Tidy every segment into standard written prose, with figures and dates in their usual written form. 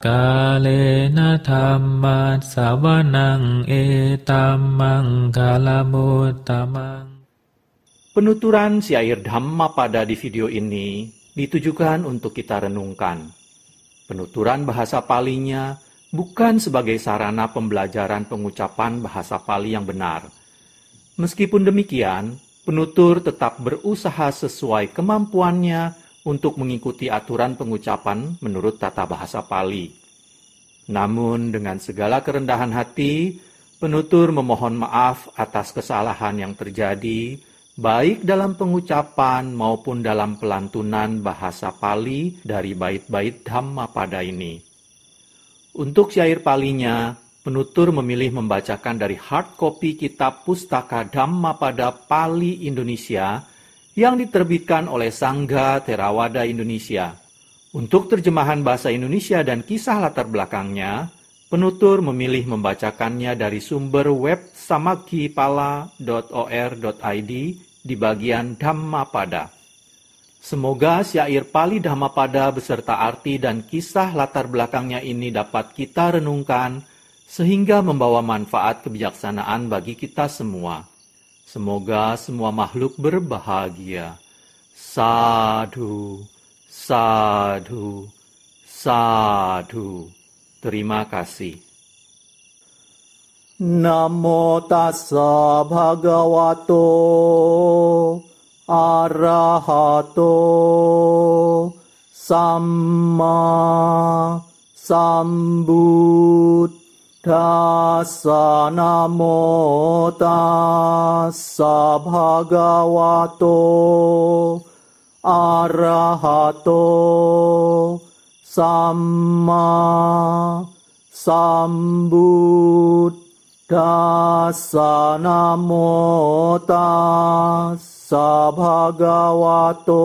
Kalena dhamma sawanang etamang kalamutamang. Penuturan syair Dhammapada di video ini ditujukan untuk kita renungkan. Penuturan bahasa Palinya bukan sebagai sarana pembelajaran pengucapan bahasa Pali yang benar. Meskipun demikian, penutur tetap berusaha sesuai kemampuannya untuk mengikuti aturan pengucapan menurut tata bahasa Pali. Namun dengan segala kerendahan hati, penutur memohon maaf atas kesalahan yang terjadi, baik dalam pengucapan maupun dalam pelantunan bahasa Pali dari bait-bait Dhammapada ini. Untuk syair Palinya, penutur memilih membacakan dari hard copy kitab Pustaka Dhammapada Pali Indonesia yang diterbitkan oleh Sangga Theravada Indonesia. Untuk terjemahan bahasa Indonesia dan kisah latar belakangnya, penutur memilih membacakannya dari sumber web samakkhipala.or.id di bagian Dhammapada. Semoga syair Pali Dhammapada beserta arti dan kisah latar belakangnya ini dapat kita renungkan sehingga membawa manfaat kebijaksanaan bagi kita semua. Semoga semua makhluk berbahagia. Sadhu, sadhu, sadhu. Terima kasih. Namo tassa bhagavato arahato samma sambuddhassa. Dasa namo tassa bhagavato arahato samma sambuddhassa namo tassa bhagavato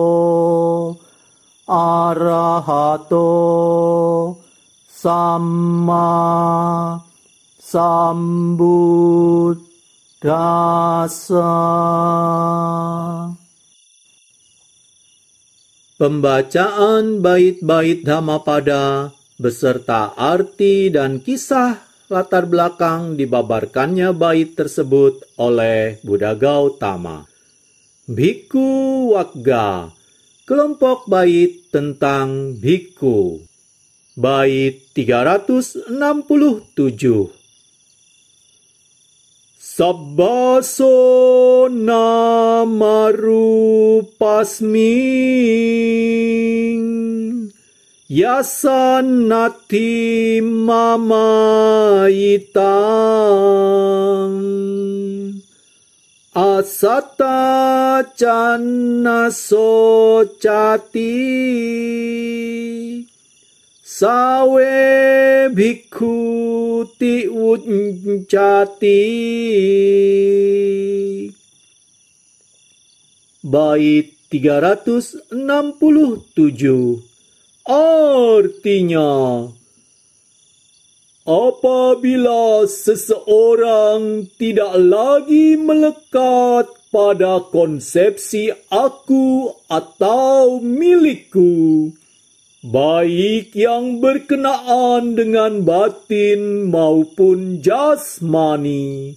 arahato samma sambuddhassa. Pembacaan bait-bait Dhammapada beserta arti dan kisah latar belakang dibabarkannya bait tersebut oleh Buddha Gautama. Bhikkhu Wagga, kelompok bait tentang bhikkhu. Bait 367. Sabbaso namarupasming yasanati mamayitang asata cannaso cati sawe bhikkhu ti uncati. Bait 367. Artinya, apabila seseorang tidak lagi melekat pada konsepsi aku atau milikku, baik yang berkenaan dengan batin maupun jasmani,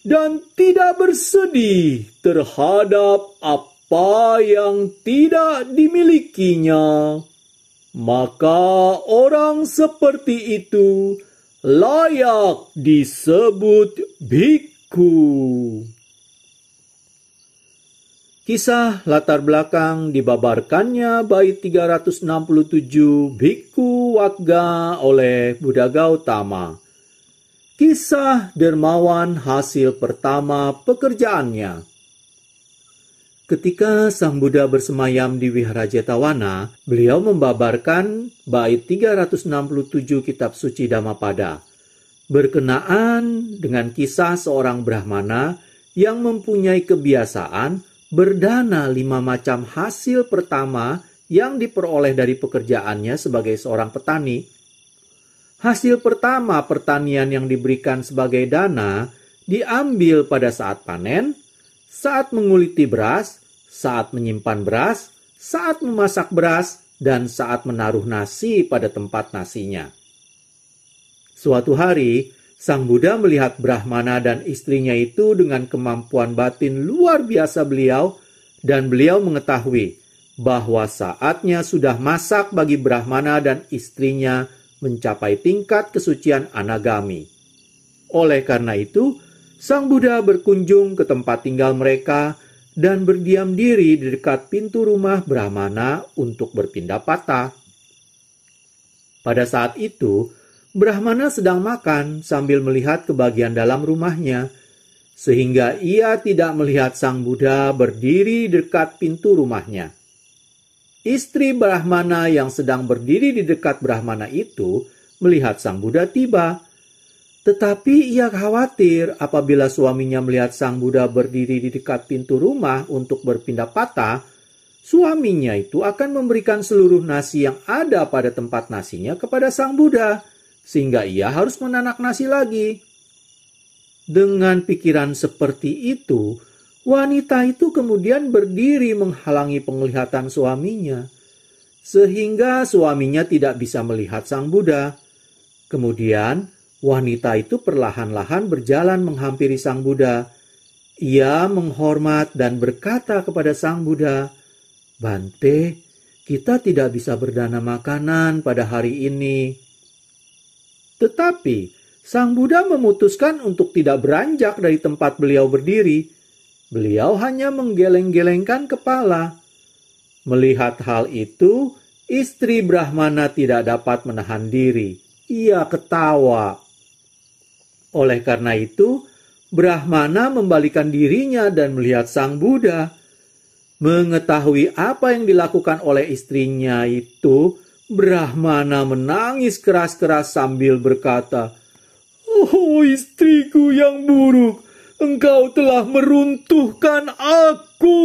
dan tidak bersedih terhadap apa yang tidak dimilikinya, maka orang seperti itu layak disebut bhikkhu. Kisah latar belakang dibabarkannya bait 367 Bhikkhu Wagga oleh Buddha Gautama. Kisah dermawan hasil pertama pekerjaannya. Ketika Sang Buddha bersemayam di Wihara Jetavana, beliau membabarkan bait 367 kitab suci Dhammapada, berkenaan dengan kisah seorang Brahmana yang mempunyai kebiasaan berdana 5 macam hasil pertama yang diperoleh dari pekerjaannya sebagai seorang petani. Hasil pertama pertanian yang diberikan sebagai dana diambil pada saat panen, saat menguliti beras, saat menyimpan beras, saat memasak beras, dan saat menaruh nasi pada tempat nasinya. Suatu hari, Sang Buddha melihat Brahmana dan istrinya itu dengan kemampuan batin luar biasa beliau, dan beliau mengetahui bahwa saatnya sudah masak bagi Brahmana dan istrinya mencapai tingkat kesucian anagami. Oleh karena itu, Sang Buddha berkunjung ke tempat tinggal mereka dan berdiam diri di dekat pintu rumah Brahmana untuk berpindah patah. Pada saat itu, Brahmana sedang makan sambil melihat ke bagian dalam rumahnya, sehingga ia tidak melihat Sang Buddha berdiri dekat pintu rumahnya. Istri Brahmana yang sedang berdiri di dekat Brahmana itu melihat Sang Buddha tiba. Tetapi ia khawatir apabila suaminya melihat Sang Buddha berdiri di dekat pintu rumah untuk berpindah patah, suaminya itu akan memberikan seluruh nasi yang ada pada tempat nasinya kepada Sang Buddha, sehingga ia harus menanak nasi lagi. Dengan pikiran seperti itu, wanita itu kemudian berdiri menghalangi penglihatan suaminya, sehingga suaminya tidak bisa melihat Sang Buddha. Kemudian, wanita itu perlahan-lahan berjalan menghampiri Sang Buddha. Ia menghormat dan berkata kepada Sang Buddha, "Bante, kita tidak bisa berdana makanan pada hari ini." Tetapi Sang Buddha memutuskan untuk tidak beranjak dari tempat beliau berdiri. Beliau hanya menggeleng-gelengkan kepala. Melihat hal itu, istri Brahmana tidak dapat menahan diri. Ia ketawa. Oleh karena itu, Brahmana membalikan dirinya dan melihat Sang Buddha. Mengetahui apa yang dilakukan oleh istrinya itu, Brahmana menangis keras-keras sambil berkata, "Oh istriku yang buruk, engkau telah meruntuhkan aku."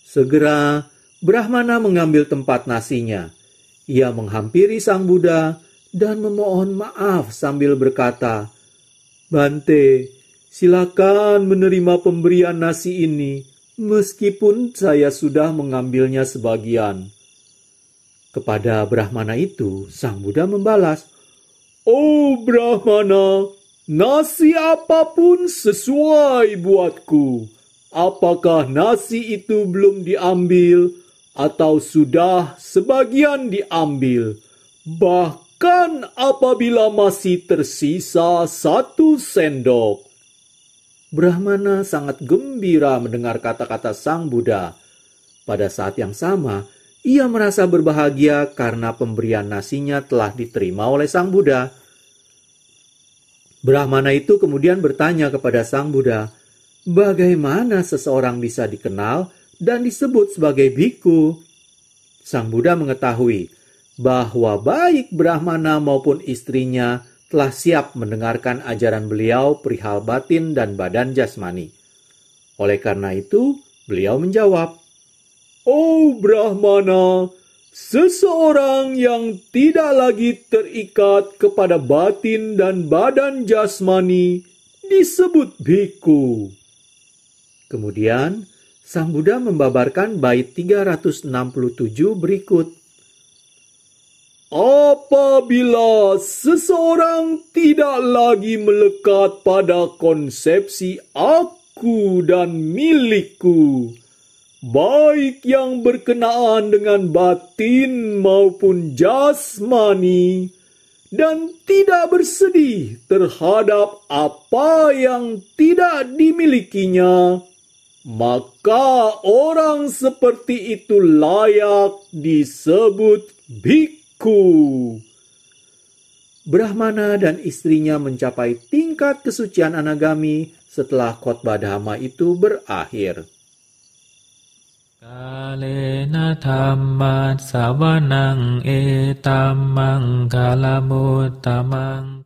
Segera Brahmana mengambil tempat nasinya. Ia menghampiri Sang Buddha dan memohon maaf sambil berkata, "Bante, silakan menerima pemberian nasi ini, meskipun saya sudah mengambilnya sebagian." Kepada Brahmana itu, Sang Buddha membalas, "Oh Brahmana, nasi apapun sesuai buatku. Apakah nasi itu belum diambil atau sudah sebagian diambil? Bahkan apabila masih tersisa 1 sendok." Brahmana sangat gembira mendengar kata-kata Sang Buddha. Pada saat yang sama, ia merasa berbahagia karena pemberian nasinya telah diterima oleh Sang Buddha. Brahmana itu kemudian bertanya kepada Sang Buddha, bagaimana seseorang bisa dikenal dan disebut sebagai bhikkhu? Sang Buddha mengetahui bahwa baik Brahmana maupun istrinya telah siap mendengarkan ajaran beliau perihal batin dan badan jasmani. Oleh karena itu, beliau menjawab, "Oh Brahmana, seseorang yang tidak lagi terikat kepada batin dan badan jasmani disebut bhikkhu." Kemudian, Sang Buddha membabarkan bait 367 berikut. Apabila seseorang tidak lagi melekat pada konsepsi aku dan milikku, baik yang berkenaan dengan batin maupun jasmani, dan tidak bersedih terhadap apa yang tidak dimilikinya, maka orang seperti itu layak disebut bhikkhu. Brahmana dan istrinya mencapai tingkat kesucian anagami setelah khotbah dhamma itu berakhir. Kalena dhamma savanang etamang kalamuttamang